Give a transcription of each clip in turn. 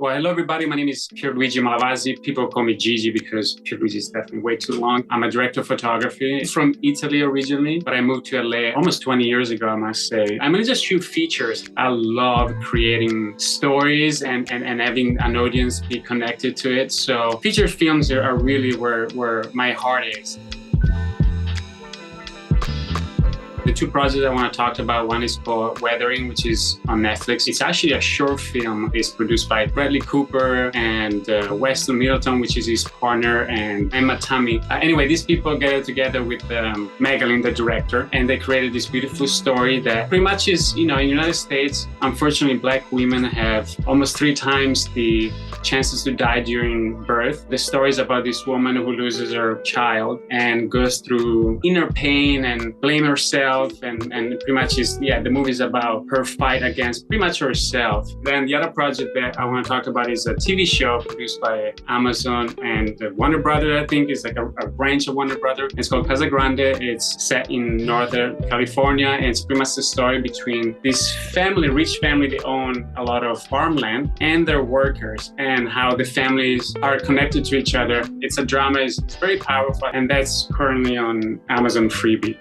Well, hello everybody. My name is Pierluigi Malavasi. People call me Gigi because Pierluigi is definitely way too long. I'm a director of photography from Italy originally, but I moved to LA almost 20 years ago, I must say. I mean, just shoot features. I love creating stories and having an audience be connected to it. So feature films are really where my heart is. The two projects I want to talk about, one is called Weathering, which is on Netflix. It's actually a short film. It's produced by Bradley Cooper and Weston Middleton, which is his partner, and Emma Tammy. Anyway, these people get together with Megalyn, the director, and they created this beautiful story that pretty much is, in the United States, unfortunately, Black women have almost 3 times the chances to die during birth. The story is about this woman who loses her child and goes through inner pain and blame herself. And pretty much the movie is about her fight against pretty much herself. Then the other project that I want to talk about is a TV show produced by Amazon and Warner Brothers. I think it's like a branch of Warner Brothers. It's called Casa Grande. It's set in Northern California, and it's pretty much the story between this family, rich family. They own a lot of farmland, and their workers, and how the families are connected to each other. It's a drama. It's very powerful, and that's currently on Amazon Freebie.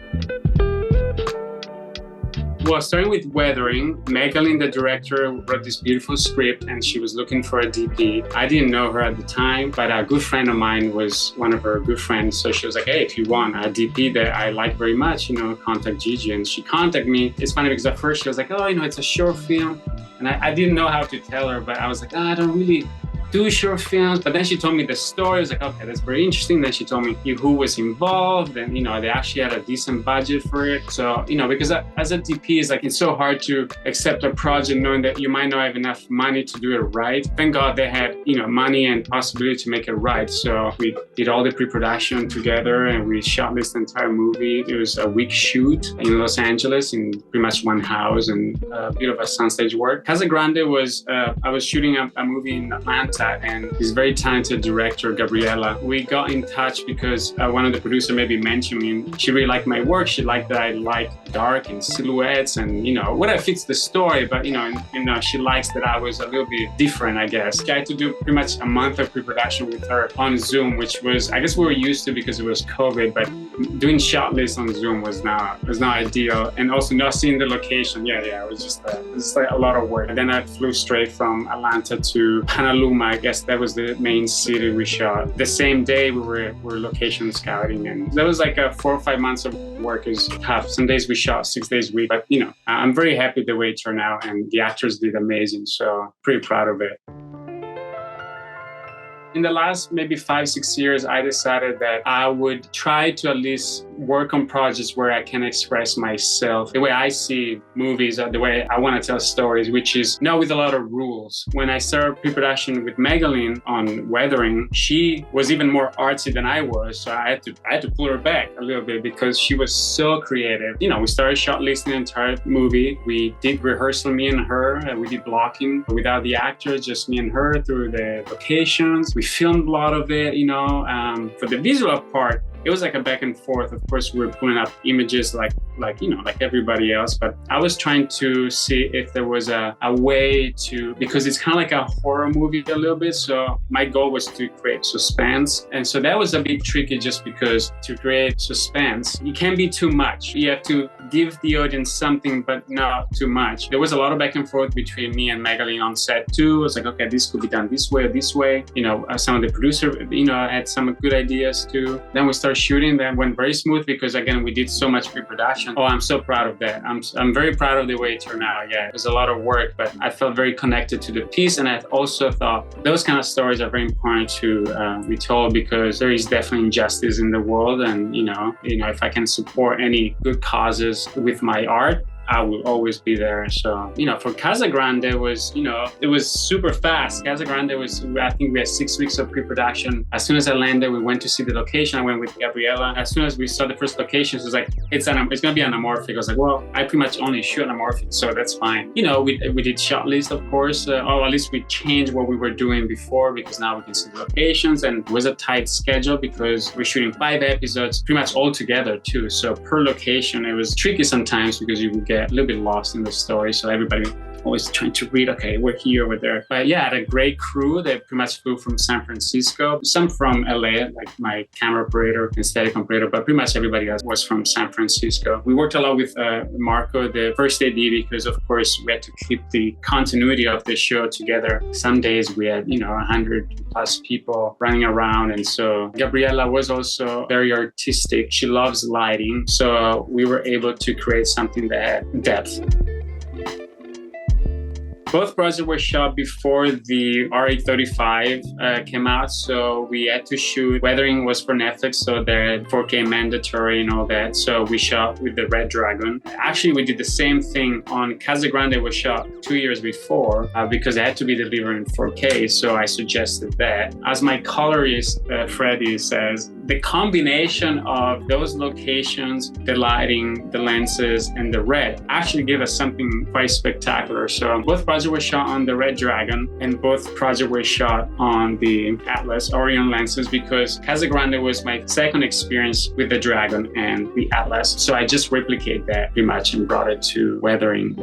Well, starting with Weathering, Megalyn, the director, wrote this beautiful script and she was looking for a DP. I didn't know her at the time, but a good friend of mine was one of her good friends. So she was like, hey, if you want a DP that I like very much, contact Gigi. And she contacted me. It's funny because at first she was like, oh, it's a short film. And I didn't know how to tell her, but I was like, I don't really do short films. But then she told me the story. I was like, okay, that's very interesting. Then she told me who was involved, and they actually had a decent budget for it. So because as a DP, it's so hard to accept a project knowing that you might not have enough money to do it right. Thank God they had money and possibility to make it right. So we did all the pre-production together and we shot this entire movie. It was a week shoot in Los Angeles in pretty much one house and a bit of a soundstage work. Casa Grande was I was shooting a movie in Atlanta, and this very talented director, Gabriella. We got in touch because one of the producers maybe mentioned me. She really liked my work. She liked that I like dark and silhouettes and, whatever fits the story. But, she likes that I was a little bit different, I guess. I had to do pretty much a month of pre-production with her on Zoom, which was, I guess we were used to because it was COVID, but doing shot lists on Zoom was not ideal. And also not seeing the location. It was just a lot of work. And then I flew straight from Atlanta to Honolulu. I guess that was the main city we shot. The same day we were location scouting, and that was like 4 or 5 months of work. Is tough. Some days we shot 6 days a week, but I'm very happy the way it turned out, and the actors did amazing. So pretty proud of it. In the last maybe 5-6 years, I decided that I would try to at least work on projects where I can express myself, the way I see movies, or the way I want to tell stories, which is not with a lot of rules. When I started pre-production with Megalyn on Weathering, she was even more artsy than I was, so I had to pull her back a little bit because she was so creative. We started shortlisting the entire movie. We did rehearsal, me and her, and we did blocking without the actors, just me and her through the locations. We filmed a lot of it, for the visual part. It was like a back and forth. Of course, we were pulling up images like everybody else, but I was trying to see if there was a way to, because it's kind of like a horror movie a little bit. So my goal was to create suspense. And so that was a bit tricky just because to create suspense, it can't be too much. You have to give the audience something, but not too much. There was a lot of back and forth between me and Megalyn on set too. I was like, okay, this could be done this way or this way. Some of the producers, had some good ideas too. Then we started shooting. That went very smooth because again, we did so much pre-production. Oh, I'm so proud of that. I'm very proud of the way it turned out. Yeah, it was a lot of work, but I felt very connected to the piece. And I also thought those kind of stories are very important to be told because there is definitely injustice in the world. And, if I can support any good causes with my art, I will always be there. So, for Casa Grande, it was super fast. Casa Grande was, I think we had 6 weeks of pre-production. As soon as I landed, we went to see the location. I went with Gabriella. As soon as we saw the first location, it was like, it's going to be anamorphic. I was like, well, I pretty much only shoot anamorphic, so that's fine. We did shot list, of course, or at least we changed what we were doing before because now we can see the locations, and it was a tight schedule because we're shooting 5 episodes pretty much all together too. So per location, it was tricky sometimes because you would get a little bit lost in the story. So everybody always trying to read, okay, we're here, we're there. But yeah, I had a great crew. They pretty much flew from San Francisco, some from LA, like my camera operator and steady operator, but pretty much everybody else was from San Francisco. We worked a lot with Marco, the first AD, because of course we had to keep the continuity of the show together. Some days we had, 100 plus people running around. And so Gabriella was also very artistic. She loves lighting. So we were able to create something that had depth. Both projects were shot before the R835 came out, so we had to shoot. Weathering was for Netflix, so the 4K mandatory and all that. So we shot with the Red Dragon. Actually, we did the same thing on Casa Grande. It was shot 2 years before because it had to be delivered in 4K, so I suggested that. As my colorist, Freddie, says, the combination of those locations, the lighting, the lenses, and the red actually gave us something quite spectacular. So both projects were shot on the Red Dragon and both projects were shot on the Atlas Orion lenses because Casa Grande was my second experience with the Dragon and the Atlas. So I just replicated that pretty much and brought it to weathering.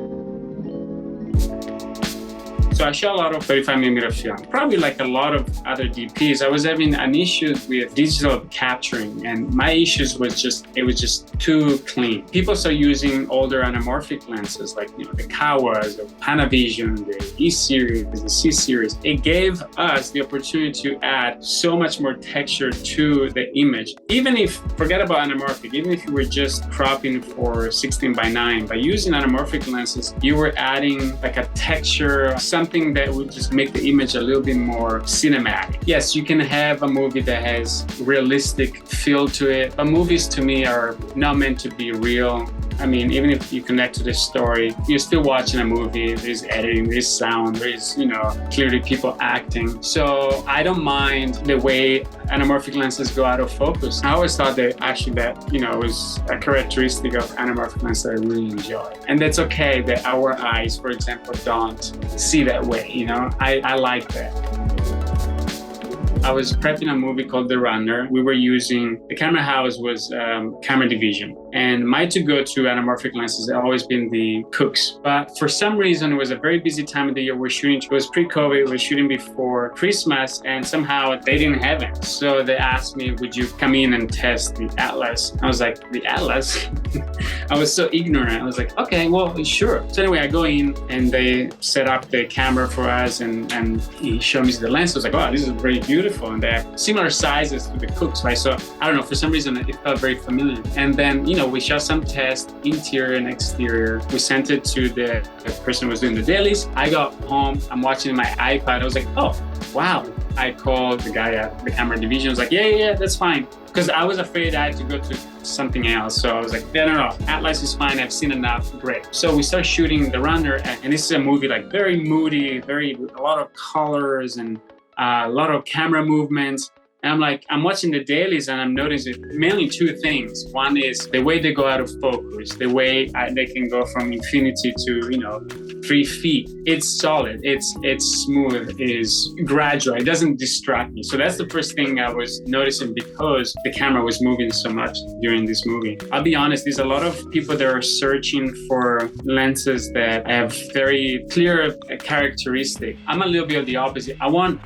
So I shot a lot of 35mm film, probably like a lot of other DPs. I was having an issue with digital capturing, and my issues was it was just too clean. People started using older anamorphic lenses like the Kawas, the Panavision, the E series, the C series. It gave us the opportunity to add so much more texture to the image. Even if, forget about anamorphic, even if you were just cropping for 16:9, by using anamorphic lenses, you were adding like a texture, something that would just make the image a little bit more cinematic. Yes, you can have a movie that has realistic feel to it, but movies to me are not meant to be real. I mean, even if you connect to the story, you're still watching a movie. There's editing, there's sound, there's, clearly people acting. So I don't mind the way anamorphic lenses go out of focus. I always thought that was a characteristic of anamorphic lenses that I really enjoy. And that's okay that our eyes, for example, don't see that way, I like that. I was prepping a movie called The Runner. We were using, the camera house was Camera Division. And my to-go-to anamorphic lenses have always been the Cooks. But for some reason, it was a very busy time of the year. We're shooting, it was pre-COVID, we were shooting before Christmas, and somehow they didn't have it. So they asked me, would you come in and test the Atlas? I was like, the Atlas? I was so ignorant. I was like, okay, well, sure. So anyway, I go in and they set up the camera for us and he showed me the lens. I was like, wow, this is very beautiful. And they're similar sizes to the Cooks, right? So I don't know, for some reason, it felt very familiar. And then, we shot some tests, interior and exterior. We sent it to the person who was doing the dailies. I got home, I'm watching my iPad. I was like, oh, wow. I called the guy at the camera division. I was like, yeah, that's fine. Because I was afraid I had to go to something else. So I was like, no, Atlas is fine. I've seen enough, great. So we start shooting The Runner. And this is a movie like very moody, a lot of colors and a lot of camera movements. And I'm watching the dailies and I'm noticing mainly two things. One is the way they go out of focus, the way they can go from infinity to, 3 feet. It's solid, it's smooth, it's gradual, it doesn't distract me. So that's the first thing I was noticing because the camera was moving so much during this movie. I'll be honest, there's a lot of people that are searching for lenses that have very clear characteristic. I'm a little bit of the opposite. I want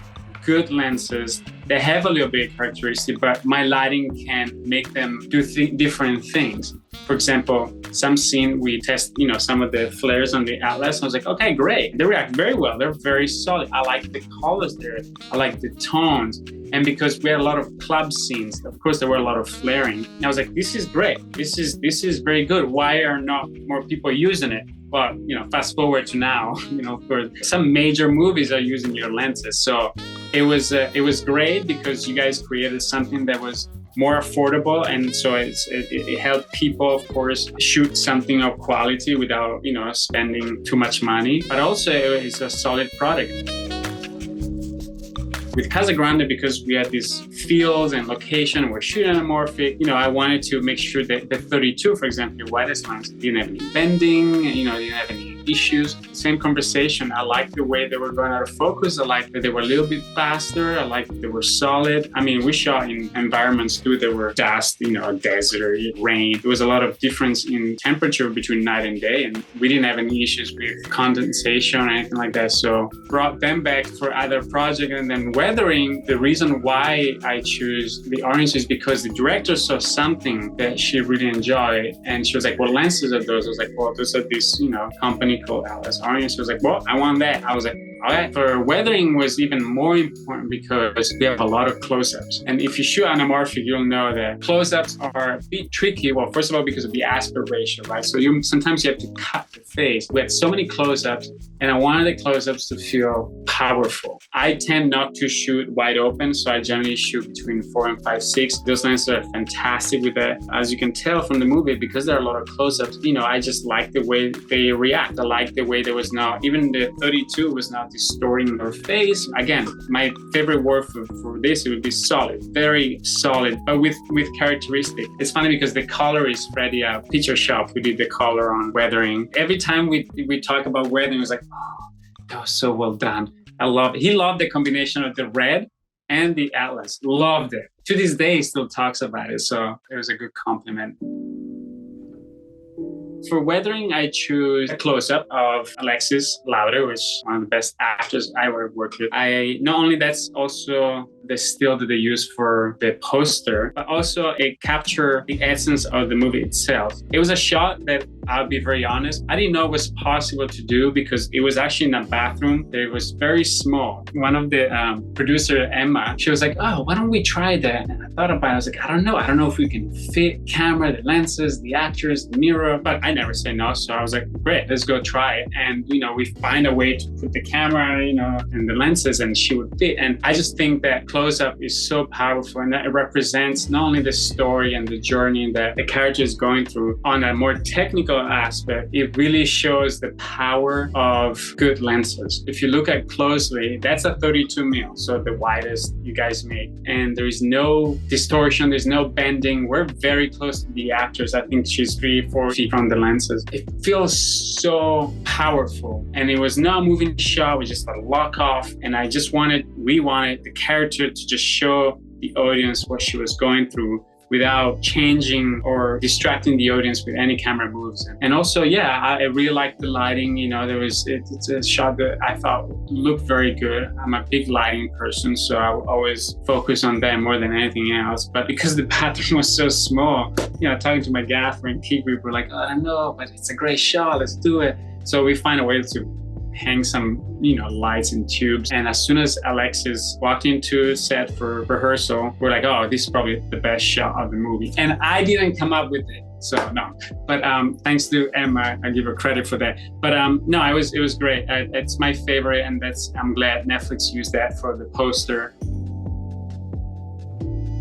good lenses that have a little bit of characteristic, but my lighting can make them do different things. For example, some scene we test, some of the flares on the Atlas. I was like, okay, great. They react very well. They're very solid. I like the colors there. I like the tones. And because we had a lot of club scenes, of course, there were a lot of flaring. And I was like, this is great. This is very good. Why are not more people using it? Well, fast forward to now, for some major movies are using your lenses. So it was great because you guys created something that was more affordable. And so it helped people, of course, shoot something of quality without, spending too much money. But also it's a solid product. With Casa Grande, because we had these fields and location, we're shooting anamorphic, I wanted to make sure that the 32, for example, the widest lens didn't have any bending, didn't have any issues. Same conversation. I liked the way they were going out of focus. I liked that they were a little bit faster. I liked that they were solid. I mean, we shot in environments too that were dust, desert, rain. There was a lot of difference in temperature between night and day, and we didn't have any issues with condensation or anything like that. So brought them back for other project. And then weathering, the reason why I choose the orange is because the director saw something that she really enjoyed, and she was like, what lenses are those? I was like, well, those are this company called Alice Orange. She was like, well, I want that. I was like, all right. For weathering was even more important because we have a lot of close-ups. And if you shoot anamorphic, you'll know that close-ups are a bit tricky. Well, first of all, because of the aspect ratio, right? So sometimes you have to cut the face. We had so many close-ups, and I wanted the close-ups to feel powerful. I tend not to shoot wide open, so I generally shoot between 4 and 5/6. Those lenses are fantastic with that. As you can tell from the movie, because there are a lot of close-ups, I just like the way they react. I like the way there was not, even the 32 was not distorting her face. Again, my favorite word for this, it would be solid, very solid, but with characteristic. It's funny because the color is Freddie Picture Shop who did the color on weathering. Every time we talk about weathering, it was like, oh, that was so well done. I love it. He loved the combination of the red and the Atlas. Loved it. To this day, he still talks about it. So it was a good compliment. For weathering, I choose a close-up of Alexis Lauder, which is one of the best actors I ever worked with. Not only that's also the still that they use for the poster, but also it captured the essence of the movie itself. It was a shot that, I'll be very honest, I didn't know it was possible to do because it was actually in a bathroom that was very small. One of the producer, Emma, she was like, oh, why don't we try that? And I thought about it. I was like, I don't know if we can fit camera, the lenses, the actors, the mirror, but I never say no. So I was like, great, let's go try it. And, we find a way to put the camera, and the lenses, and she would fit. And I just think that close-up is so powerful, and that it represents not only the story and the journey that the character is going through. On a more technical aspect, it really shows the power of good lenses. If you look at closely, that's a 32 mil, so the widest you guys make. And there is no distortion, there's no bending. We're very close to the actors. I think she's 3-4 feet from the lenses. It feels so powerful. And it was not a moving shot, we just a lock off. And we wanted the character to just show the audience what she was going through without changing or distracting the audience with any camera moves. And also, I really liked the lighting. It's a shot that I thought looked very good. I'm a big lighting person, so I would always focus on that more than anything else. But because the bathroom was so small, talking to my gaffer and key group, we're like, oh, I know, but it's a great shot, let's do it. So we find a way to hang some, lights and tubes. And as soon as Alexis walked into set for rehearsal, we're like, oh, this is probably the best shot of the movie. And I didn't come up with it, so no. But thanks to Emma, I give her credit for that. But no, it was great. It's my favorite, and I'm glad Netflix used that for the poster.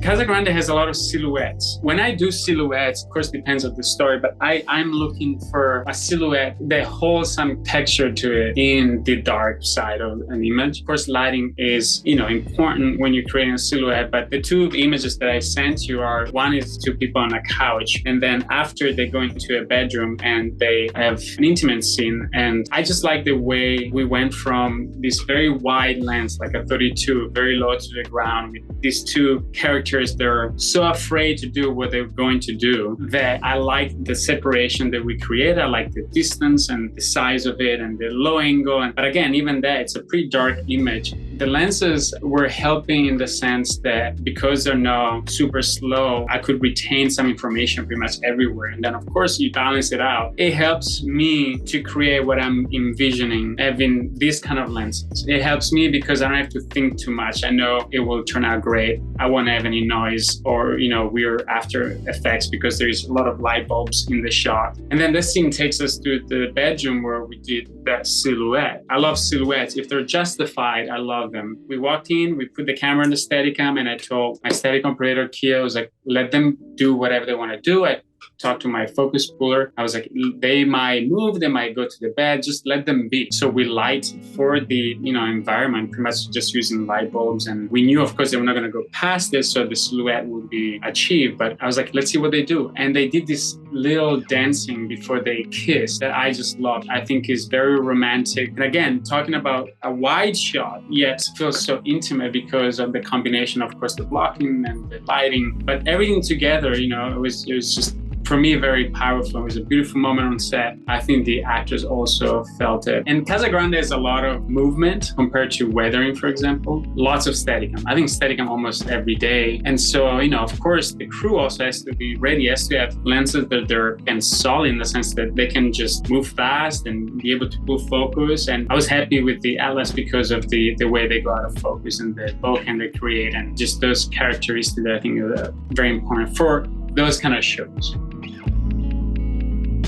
Casa Grande has a lot of silhouettes. When I do silhouettes, of course, depends on the story, but I'm looking for a silhouette that holds some texture to it in the dark side of an image. Of course, lighting is, important when you're creating a silhouette, but the two images that I sent you are, one is two people on a couch, and then after they go into a bedroom and they have an intimate scene. And I just like the way we went from this very wide lens, like a 32, very low to the ground, with these two characters. They're so afraid to do what they're going to do that I like the separation that we create. I like the distance and the size of it and the low angle. But again, even that, it's a pretty dark image. The lenses were helping in the sense that because they're not super slow, I could retain some information pretty much everywhere. And then of course you balance it out. It helps me to create what I'm envisioning having these kind of lenses. It helps me because I don't have to think too much. I know it will turn out great. I won't have any noise or, weird after effects because there's a lot of light bulbs in the shot. And then this scene takes us to the bedroom where we did that silhouette. I love silhouettes. If they're justified, I love them. We walked in, we put the camera in the Steadicam, and I told my Steadicam operator, Kia, I was like, let them do whatever they want to do. I talked to my focus puller. I was like, they might move, they might go to the bed, just let them be. So we light for the, environment, pretty much just using light bulbs. And we knew, of course, they were not going to go past this, so the silhouette would be achieved. But I was like, let's see what they do. And they did this little dancing before they kiss that I just love. I think is very romantic. And again, talking about a wide shot, yet feels so intimate because of the combination, of course, the blocking and the lighting, but everything together, you know, it was just, for me, very powerful. It was a beautiful moment on set. I think the actors also felt it. And Casa Grande has a lot of movement compared to weathering, for example. Lots of Steadicam. I think Steadicam almost every day. And so, you know, of course, the crew also has to be ready, has to have lenses that they're solid in the sense that they can just move fast and be able to pull focus. And I was happy with the Atlas because of the way they go out of focus and the bokeh they create and just those characteristics that I think are very important for those kind of shows.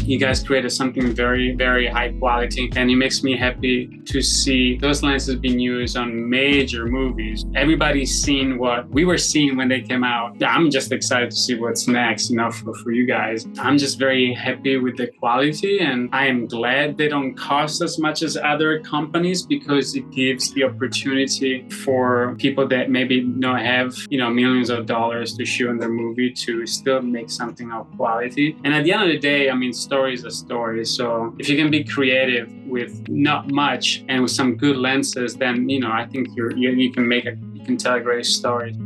You guys created something very, very high quality, and it makes me happy to see those lenses being used on major movies. Everybody's seen what we were seeing when they came out. I'm just excited to see what's next, you know, for you guys. I'm just very happy with the quality, and I am glad they don't cost as much as other companies because it gives the opportunity for people that maybe don't have, you know, millions of dollars to shoot in their movie to still make something of quality. And at the end of the day, I mean, story is a story. So if you can be creative with not much and with some good lenses, then, you know, I think you can tell a great story.